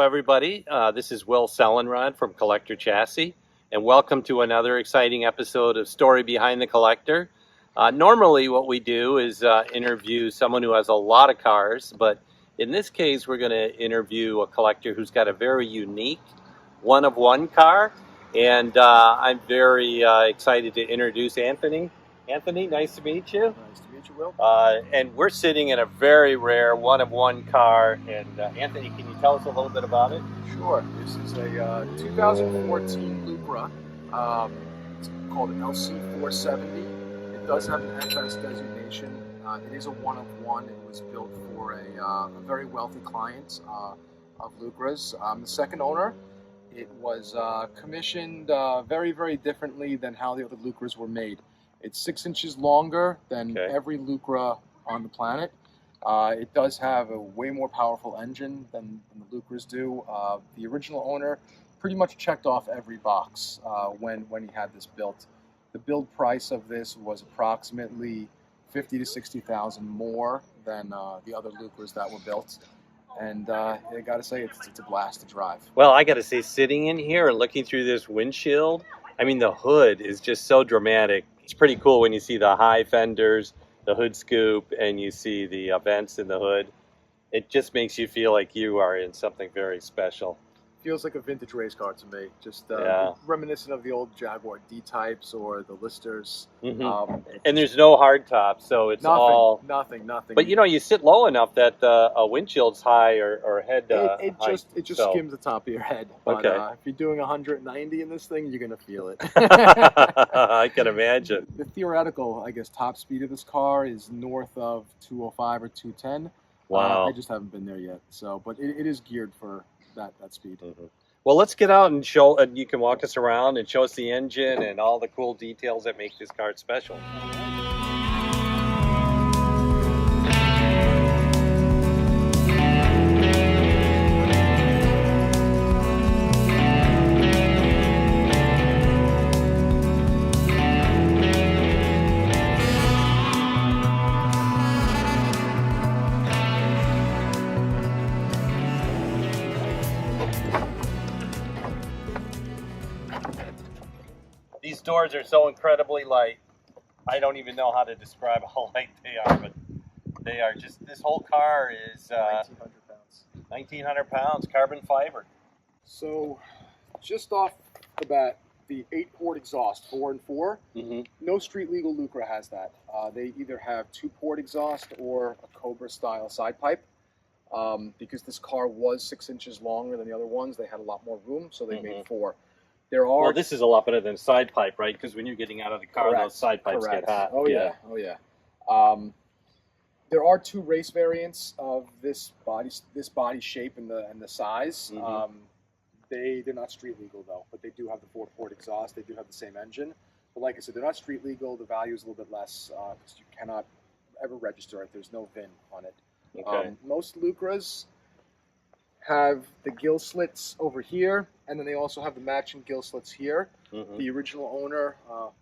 everybody. This is Will Sellenraad from Collector Chassis, and welcome to another exciting episode of Story Behind the Collector. Normally what we do is interview someone who has a lot of cars, but in this case we're going to interview a collector who's got a very unique one-of-one car, and I'm very excited to introduce Anthony. Anthony, nice to meet you. Nice to meet you, Will. And we're sitting in a very rare one-of-one car. And Anthony, can you tell us a little bit about it? Sure. This is a 2014 Lucra. It's called an LC470. It does have an FS designation. It is a one-of-one. It was built for a very wealthy client of Lucra's. The second owner. It was commissioned very, very differently than how the other Lucras were made. It's 6 inches longer than every Lucra on the planet. It does have a way more powerful engine than the Lucras do. The original owner pretty much checked off every box when he had this built. The build price of this was approximately $50,000 to $60,000 more than the other Lucras that were built. And I gotta say, it's a blast to drive. Well, I gotta say, sitting in here and looking through this windshield, I mean, the hood is just so dramatic. It's pretty cool when you see the high fenders, the hood scoop, and you see the vents in the hood. It just makes you feel like you are in something very special. Feels like a vintage race car to me. Just reminiscent of the old Jaguar D-types or the Listers. And there's no hard top, so it's nothing. But you know, you sit low enough that a windshield's high or head it just skims the top of your head. But if you're doing 190 in this thing, you're gonna feel it. I can imagine. The theoretical, I guess, top speed of this car is north of 205 or 210. Wow. I just haven't been there yet. So, but it is geared for that speed. Well, let's get out and show, and you can walk us around and show us the engine and all the cool details that make this car special. These doors are so incredibly light. I don't even know how to describe how light they are, but they are just, this whole car is 1,900 pounds. 1,900 pounds, carbon fiber. So, just off the bat, the 8-port exhaust, 4 and 4, no street legal Lucra has that. They either have 2-port exhaust or a Cobra style side pipe. Because this car was 6 inches longer than the other ones, they had a lot more room, so they made 4. Well, this is a lot better than side pipe, right? Because when you're getting out of the car, those side pipes get hot. Oh yeah. There are 2 race variants of this body shape and the size. They're not street legal though, but they do have the 4-port exhaust. They do have the same engine, but like I said, they're not street legal. The value is a little bit less because you cannot ever register it. There's no VIN on it. Most Lucras have the gill slits over here, and then they also have the matching gill slits here. The original owner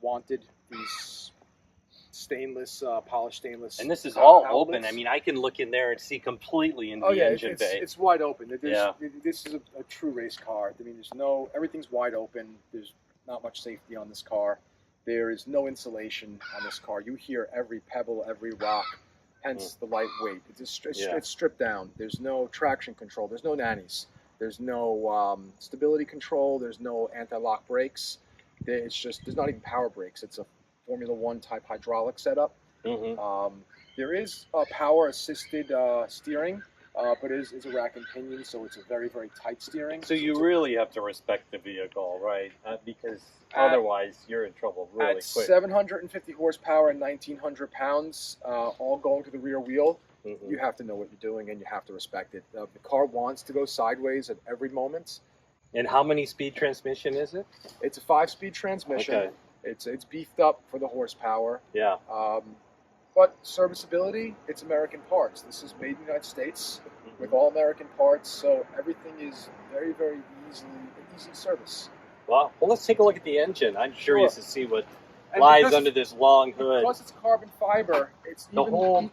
wanted these stainless, polished stainless. And this is all open. I mean, I can look in there and see completely into the engine bay. It's wide open. This is a true race car. I mean, everything's wide open. There's not much safety on this car. There is no insulation on this car. You hear every pebble, every rock. Hence the lightweight. It's stripped down. There's no traction control. There's no nannies. There's no stability control. There's no anti-lock brakes. There's not even power brakes. It's a Formula 1 type hydraulic setup. There is power assisted steering, but it is a rack and pinion, so it's a very, very tight steering. So you really have to respect the vehicle, right? Because otherwise you're in trouble really quick. At 750 horsepower and 1,900 pounds, all going to the rear wheel, you have to know what you're doing and you have to respect it. The car wants to go sideways at every moment. And how many speed transmission is it? It's a 5-speed transmission. It's beefed up for the horsepower. But serviceability, it's American parts. This is made in the United States with all American parts, so everything is very, very easy service. Well, let's take a look at the engine. I'm curious to see what lies under this long hood. Because it's carbon fiber, it's the even whole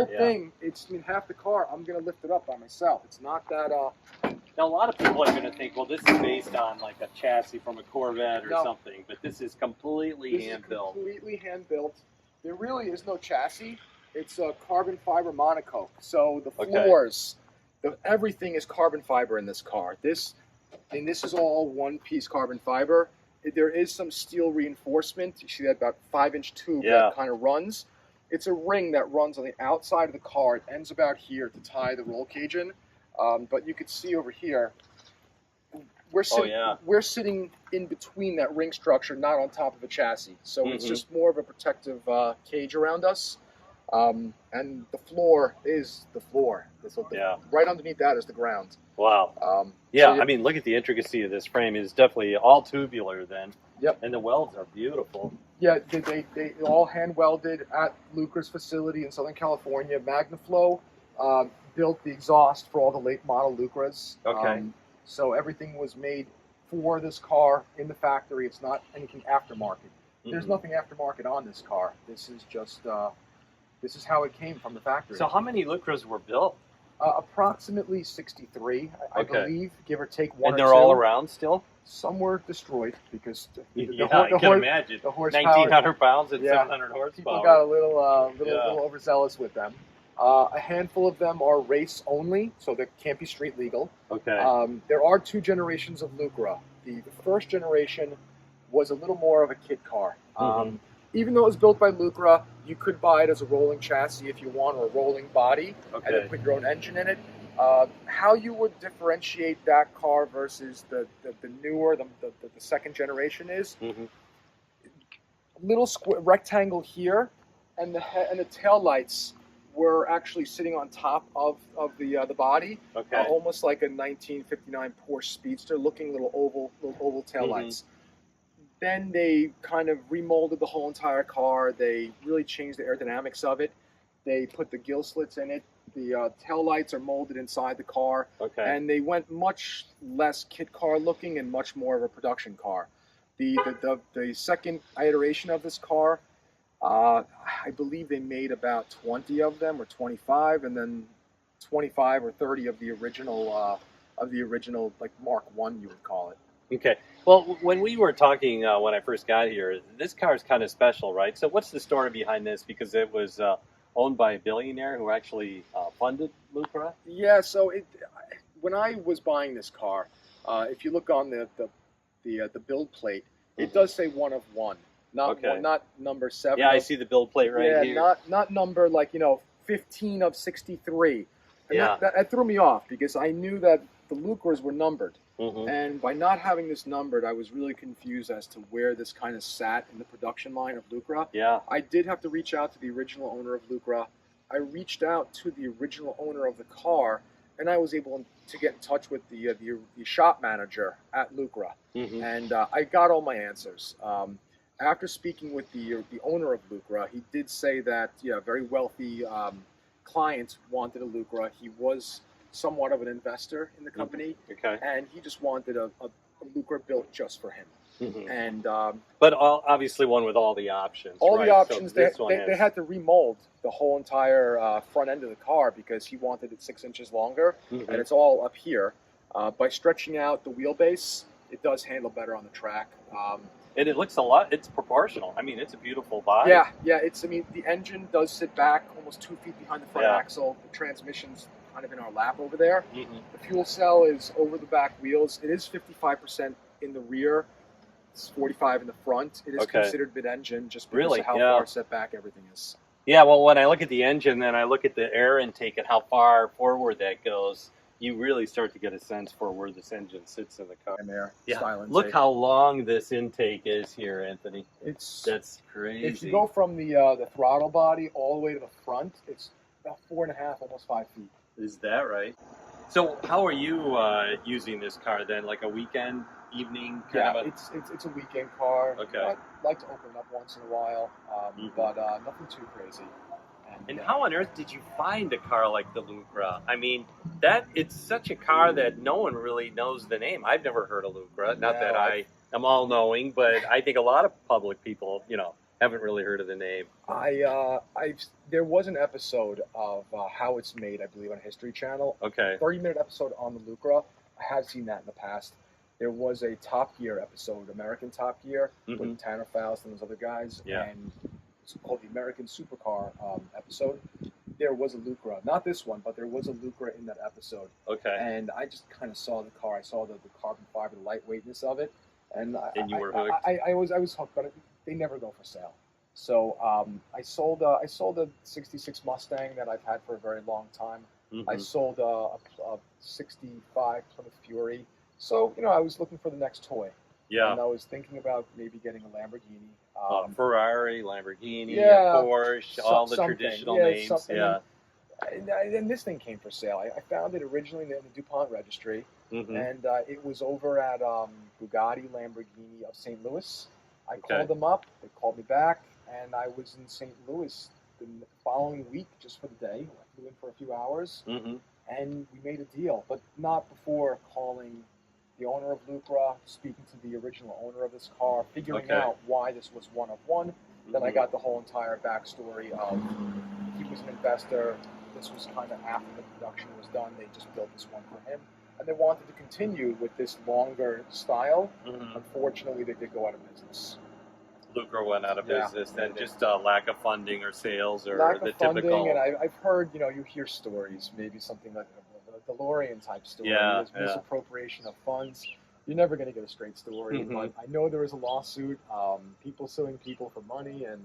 thing. It's half the car. I'm going to lift it up by myself. It's not that Now, a lot of people are going to think, well, this is based on like a chassis from a Corvette or No. something, but this is completely hand-built. Completely hand-built. There really is no chassis. It's a carbon fiber monocoque. So the floors, everything is carbon fiber in this car. This is all one-piece carbon fiber. There is some steel reinforcement. You see that about 5-inch tube that kind of runs. It's a ring that runs on the outside of the car. It ends about here to tie the roll cage in. But you can see over here, we're sitting in between that ring structure, not on top of a chassis. So it's just more of a protective cage around us. And the floor is the floor. Right underneath that is the ground. Wow. I mean, look at the intricacy of this frame. It's definitely all tubular then. Yep. And the welds are beautiful. Yeah, they all hand welded at Lucra's facility in Southern California. MagnaFlow built the exhaust for all the late model Lucras. Okay. So everything was made for this car in the factory. It's not anything aftermarket. There's nothing aftermarket on this car. This is just this is how it came from the factory. So how many Lucras were built? Approximately 63, I believe, give or take one. And they're all around still? Some were destroyed because I can imagine. The horsepower, 1,900 pounds and 700 horsepower. People got a little overzealous with them. A handful of them are race only, so they can't be street legal. Okay. There are 2 generations of Lucra. The first generation was a little more of a kit car. Even though it was built by Lucra, you could buy it as a rolling chassis if you want, or a rolling body, and then put your own engine in it. How you would differentiate that car versus the newer, the second generation is little rectangle here, and the tail lights were actually sitting on top of the body, almost like a 1959 Porsche Speedster, looking little oval tail lights. Then they kind of remolded the whole entire car. They really changed the aerodynamics of it. They put the gill slits in it. The tail lights are molded inside the car. And they went much less kit car looking and much more of a production car. The second iteration of this car, I believe they made about 20 of them, or 25, and then 25 or 30 of the original like Mark I, you would call it. Okay. Well, when we were talking when I first got here, this car is kind of special, right? So what's the story behind this? Because it was owned by a billionaire who actually funded Lucra? Yeah, so when I was buying this car, if you look on the build plate, it does say 1 of 1. Not number 7. Yeah, I see the build plate right here. Yeah, not number 15 of 63. And that threw me off because I knew that the Lucras were numbered. And by not having this numbered, I was really confused as to where this kind of sat in the production line of Lucra. I did have to reach out to the original owner of Lucra. I reached out to the original owner of the car, and I was able to get in touch with the shop manager at Lucra. And I got all my answers. After speaking with the owner of Lucra, he did say that very wealthy clients wanted a Lucra. He was somewhat of an investor in the company, and he just wanted a Lucra built just for him. And but obviously one with all the options. All the options. So they had to remold the whole entire front end of the car because he wanted it 6 inches longer, and it's all up here. By stretching out the wheelbase, it does handle better on the track. And it looks it's proportional. I mean, it's a beautiful body. Yeah. The engine does sit back almost 2 feet behind the front axle. The transmission's kind of in our lap over there. The fuel cell is over the back wheels. It is 55% in the rear. It's 45 in the front. It is considered mid-engine just because of how far set back everything is. Yeah, well, when I look at the engine, then I look at the air intake and how far forward that goes, you really start to get a sense for where this engine sits in the car. Look how long this intake is here, Anthony. That's crazy. If you go from the throttle body all the way to the front, it's about 4.5, almost 5 feet. Is that right? So how are you using this car then? Like a weekend, evening kind of? It's a weekend car. I like to open it up once in a while, but nothing too crazy. And how on earth did you find a car like the Lucra? I mean, it's such a car that no one really knows the name. I've never heard of Lucra. Not that I am all-knowing, but I think a lot of public people, haven't really heard of the name. There was an episode of how it's made, I believe, on History Channel. 30-minute episode on the Lucra. I have seen that in the past. There was a Top Gear episode, American Top Gear, with Tanner Faust and those other guys, and it's called the American Supercar episode. There was a Lucra, not this one, but there was a Lucra in that episode. Okay. And I just kind of saw the car. I saw the carbon fiber, the lightweightness of it, and you were hooked. I was hooked, but they never go for sale. So I sold a '66 Mustang that I've had for a very long time. I sold a '65 Plymouth Fury. So, you know, I was looking for the next toy. Yeah. And I was thinking about maybe getting a Lamborghini. Ferrari, Lamborghini, Porsche, all the traditional names. Yeah. And this thing came for sale. I found it originally in the DuPont registry. And it was over at Bugatti Lamborghini of St. Louis. I called them up. They called me back. And I was in St. Louis the following week just for the day. I flew in for a few hours. And we made a deal, but not before calling the owner of Lucra, speaking to the original owner of this car, figuring out why this was one of one. Then I got the whole entire backstory of he was an investor. This was kind of after the production was done. They just built this one for him. And they wanted to continue with this longer style. Unfortunately, they did go out of business. Lucra went out of business, then just lack of funding or sales or lack the of funding, typical. And I've heard, you know, you hear stories, maybe something like a DeLorean type story, misappropriation of funds. You're never going to get a straight story, but I know there was a lawsuit, people suing people for money, and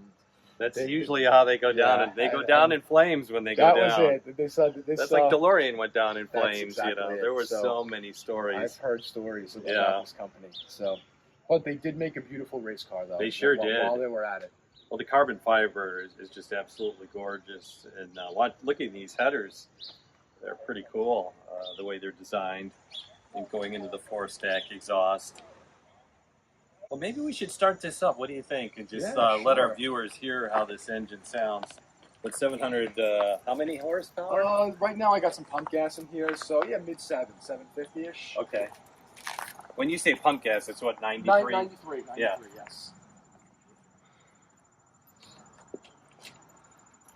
that's usually how they go down, and they go down in flames when they go down. That was it. They said this, that's like DeLorean went down in flames. Exactly, you know, there were so many stories. I've heard stories about this company. So, but they did make a beautiful race car, though. They sure did. While they were at it. Well, the carbon fiber is just absolutely gorgeous, and looking at these headers, they're pretty cool. The way they're designed, and going into the 4-stack exhaust. Well, maybe we should start this up. What do you think? And just let our viewers hear how this engine sounds. With 700, how many horsepower? Right now I got some pump gas in here, so yeah, mid 750-ish. Okay. When you say pump gas, it's what, 93? 93, yes.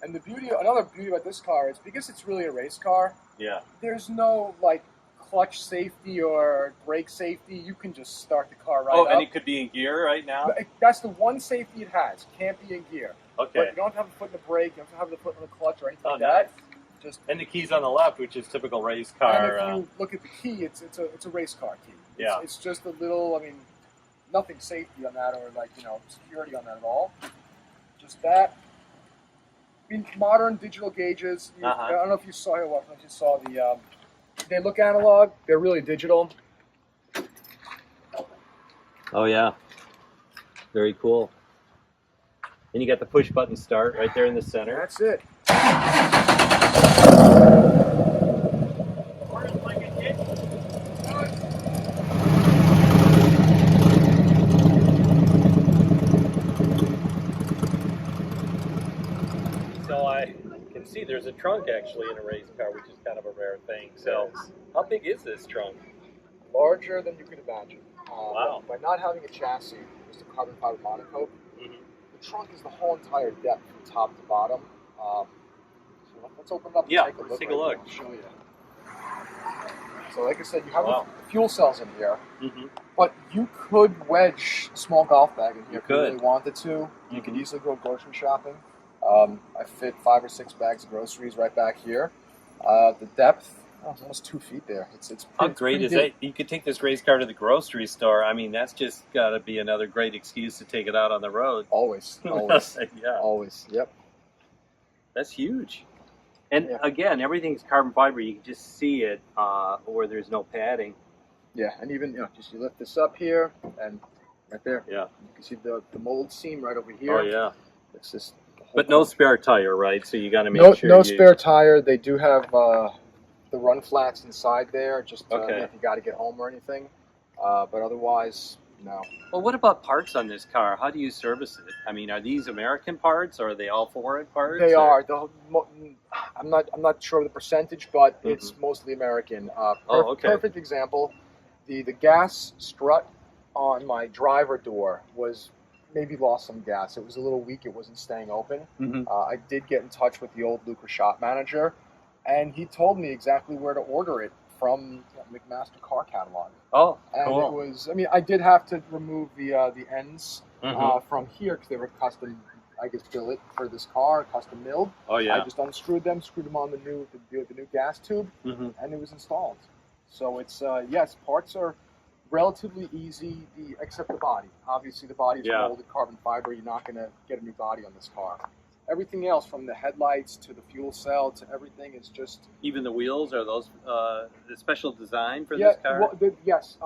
And another beauty about this car is because it's really a race car. Yeah. There's no like clutch safety or brake safety. You can just start the car right up. Oh, and it could be in gear right now? That's the one safety it has. It can't be in gear. Okay. But you don't have to have a foot in the brake. You don't have to have the foot in the clutch or anything like that. And the key's on the left, which is typical race car. And if you look at the key, it's a race car key. Yeah. It's just a little. I mean, nothing safety on that or like security on that at all. Just that. I mean, modern digital gauges. I don't know if you saw it. If you saw the. They look analog. They're really digital. Oh yeah. Very cool. And you got the push button start right there in the center. That's it. So I can see there's a trunk actually in a race car, which is kind of a rare thing. So how big is this trunk? Larger than you could imagine. Wow. By not having a chassis, just a carbon fiber monocoque, the trunk is the whole entire depth from top to bottom. So let's open it up and take a look. I'll show you. So like I said, you have the fuel cells in here, but you could wedge a small golf bag in here if you really wanted to. You could easily go grocery shopping. I fit 5 or 6 bags of groceries right back here. The depth, it's almost 2 feet there. How great is that? You could take this race car to the grocery store. I mean, that's just got to be another great excuse to take it out on the road. Always. Yeah. Always. Yep. That's huge. And again, everything's carbon fiber. You can just see it where there's no padding. Yeah, and even just you lift this up here and right there. Yeah. You can see the mold seam right over here. Oh yeah. It's just. But no spare tire, right? So you got to make sure. No spare tire. They do have the run flats inside there, just if you got to get home or anything. But otherwise, no. Well, what about parts on this car? How do you service it? I mean, are these American parts, or are they all foreign parts? They are. I'm not sure of the percentage, but it's mostly American. Perfect example. The gas strut on my driver door was maybe lost some gas. It was a little weak. It wasn't staying open. I did get in touch with the old Lucra shop manager, and he told me exactly where to order it from McMaster car catalog. Oh, And cool. it was, I mean, I did have to remove the ends Mhm. from here because they were custom, I guess, billet for this car, custom milled. Oh, yeah. I just unscrewed them, screwed them on the new gas tube, Mhm. and it was installed. So it's yes, parts are relatively easy, except the body. Obviously, the body is molded carbon fiber. You're not going to get a new body on this car. Everything else, from the headlights to the fuel cell to everything, is just Even the wheels, are those the special design for this car? Well, yes.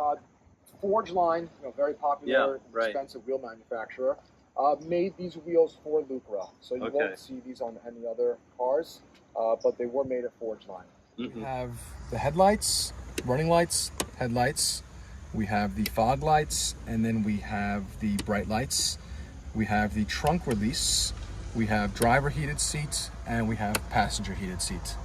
Forge Line, very popular, right. expensive wheel manufacturer, made these wheels for Lucra. So you won't see these on any other cars, but they were made at Forge Line. We have the headlights, running lights, headlights. We have the fog lights, and then we have the bright lights. We have the trunk release. We have driver heated seats, and we have passenger heated seats.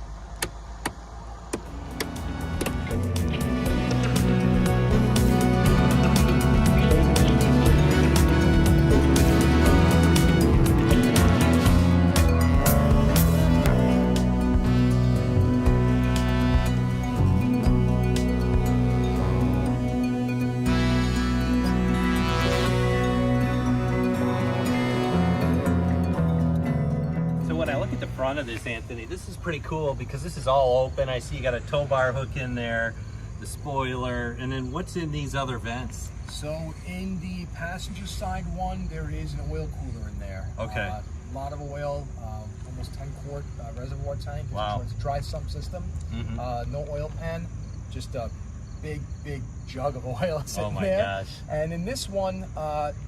When I look at the front of this, Anthony, this is pretty cool because this is all open. I see you got a tow bar hook in there, the spoiler, and then what's in these other vents? So in the passenger side one, there is an oil cooler in there. Okay. A lot of oil, almost 10-quart reservoir tank. Wow. It's a dry sump system. No oil pan, just a big jug of oil sitting Oh my there. gosh. And in this one,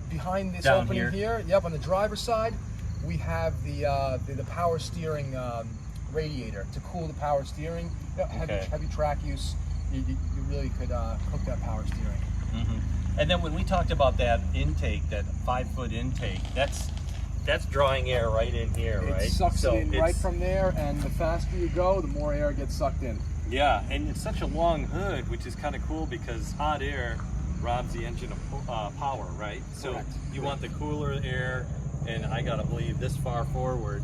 behind this Down opening here, on the driver's side, we have the power steering radiator to cool the power steering. Heavy track use, you really could cook that power steering. And then when we talked about that intake, that 5-foot intake, that's drawing air right in here, right? It sucks it in right from there, and the faster you go, the more air gets sucked in. Yeah, and it's such a long hood, which is kind of cool because hot air robs the engine of power, right? So Correct. You want the cooler air, and I gotta believe this far forward,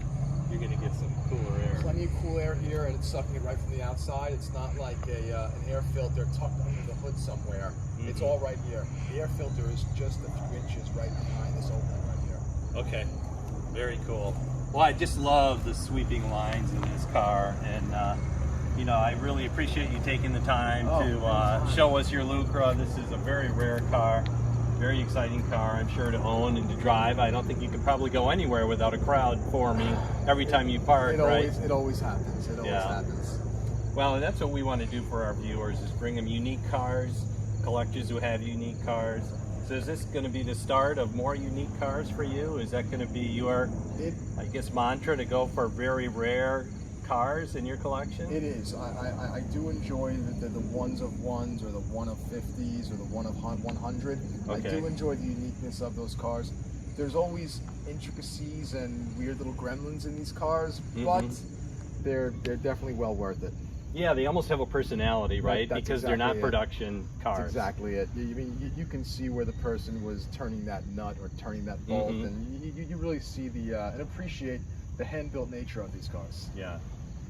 you're gonna get some cooler air. Plenty of cool air here, and it's sucking it right from the outside. It's not like an air filter tucked under the hood somewhere. It's all right here. The air filter is just a few inches right behind this opening right here. Okay, very cool. Well, I just love the sweeping lines in this car, and I really appreciate you taking the time to show us your Lucra. This is a very rare car, very exciting car, I'm sure, to own and to drive. I don't think you could probably go anywhere without a crowd forming every time you park, right? It always happens. It always happens. Well, and that's what we want to do for our viewers, is bring them unique cars, collectors who have unique cars. So is this going to be the start of more unique cars for you? Is that going to be your, I guess, mantra, to go for very rare cars in your collection? It is. I do enjoy the ones of ones, or the one of 50s, or the one of 100. I do enjoy the uniqueness of those cars. There's always intricacies and weird little gremlins in these cars, but they're definitely well worth it. Yeah, they almost have a personality, right? Because they're not production cars. That's exactly it. You can see where the person was turning that nut or turning that bolt, and you really see and appreciate the hand-built nature of these cars. Yeah.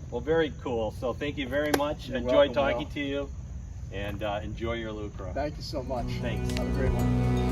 Well, very cool. So thank you very much. You're Enjoyed welcome, talking to you, and enjoy your Lucra. Thank you so much. Thanks. Have a great one.